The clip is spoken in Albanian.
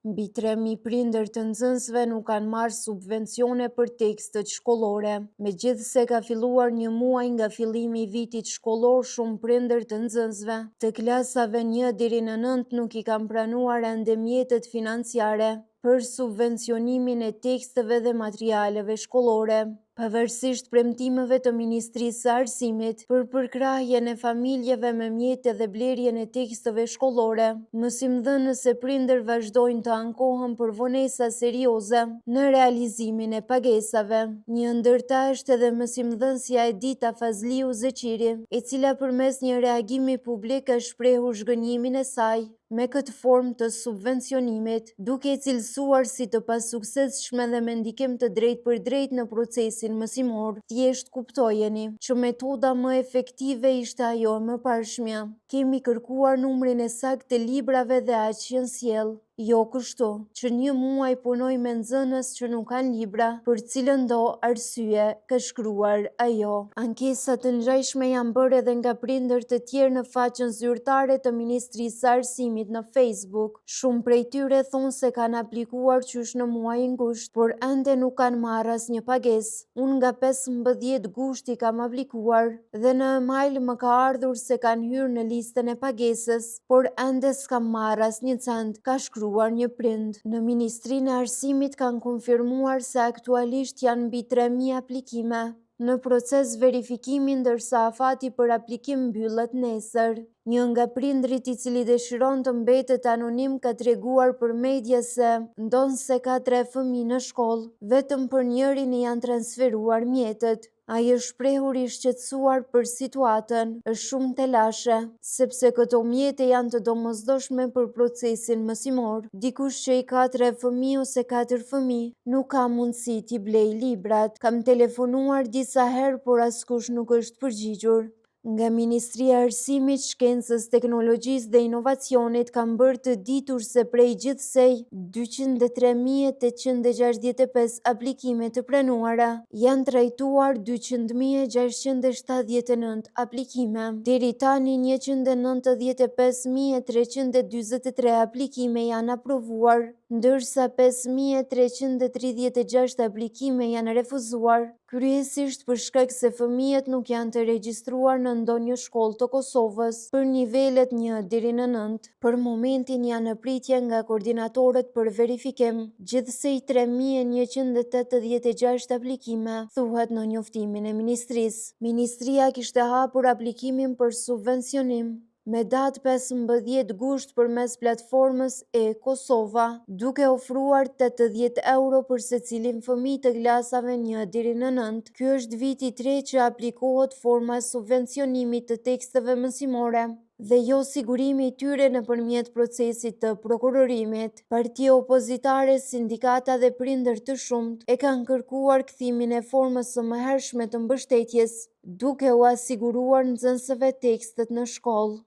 Mbi 3.000 prindër të nxënësve nuk kanë marrë subvencione për tekstet shkollore. Megjithse ka filluar një muaj nga fillimi i vitit shkollor, shumë prindër të nxënësve të klasave 1 deri në 9 nuk i kanë pranuar ende mjetet financiare për subvencionimin e teksteve dhe materialeve shkollore. Pavarësisht premtimeve të Ministrisë së Arsimit për përkrahjen e familjeve me mjete dhe blerjen e teksteve shkollore, mësimdhënës e prindër vazhdojnë të ankohen për vonesa serioze në realizimin e pagesave. Një ndër ta është edhe mësimdhënësja Edita Fazliu Zeqiri, e cila përmes një reagimi publik ka shprehur zhgënjimin e saj me këtë formë të subvencionimit, duke e cilësuar si të pasuksesshme dhe me ndikim të drejtpërdrejtë në procesin mësimor. Thjesht kuptojeni që metoda më efektive ishte ajo e mëparshmja. Kemi kërkuar numrin e saktë të librave dhe aq që sjell. Jo kështu, që një muaj punoj me nxënës që nuk kanë libra, për cilën do arsye, ka shkruar ajo. Ankesa të ngjashme janë bërë edhe nga prindër të tjerë në faqen zyrtare të Ministrisë së Arsimit në Facebook. Shumë prej tyre thonë se kanë aplikuar qysh në muajin gusht, por ende nuk kanë marrë asnjë pagesë. Unë nga 15 gushti kam aplikuar dhe në email më ka ardhur se kanë hyrë në listën e pagesës, por ende s'kam marrë asnjë cent, ka shkruar një prind. Në Ministrinë e Arsimit kanë konfirmuar se aktualisht janë mbi 3.000 aplikime në proces verifikimi, ndërsa afati për aplikim mbyllet nesër. Një nga prindrit i cili dëshiron të mbetet anonim ka treguar për media se ndonë se ka 3 fëmijë në shkollë, vetëm për njërin i janë transferuar mjetet. Ai është shprehur i shqetësuar për situatën, është shumë telashe, sepse këto mjete janë të domosdoshme për procesin mësimor. Dikush që i ka 3 fëmijë ose 4 fëmijë nuk ka mundësi t'i blej librat. Kam telefonuar disa herë, por askush nuk është përgjigjur. Nga Ministria e Arsimit, Shkencës, Teknologjisë dhe Inovacionit kanë bërë të ditur se prej gjithsej 203.865 aplikime të pranuara, janë trajtuar 200.679 aplikime. Deri tani 195.343 aplikime janë aprovuar, ndërsa 5.336 aplikime janë refuzuar, kryesisht për shkak se fëmijët nuk janë të regjistruar në ndonjë shkollë të Kosovës për nivelet 1 deri në 9. Për momentin janë në pritje nga koordinatorët për verifikim, gjithsej 3.186 aplikime, thuhet në njoftimin e Ministrisë. Ministria kishte hapur aplikimin për subvencionim me datë 15 gusht përmes platformës e-Kosova, duke ofruar 80 euro për secilin fëmijë të klasave 1 deri në 9. Ky është viti i tretë që aplikohet forma e subvencionimit të teksteve mësimore dhe jo sigurimi i tyre nëpërmjet procesit të prokurorimit. Partia opozitare, sindikata dhe prindër të shumt e kanë kërkuar kthimin e formës së mëhershme të mbështetjes, duke u asiguruar nxënësve tekstet në shkollë.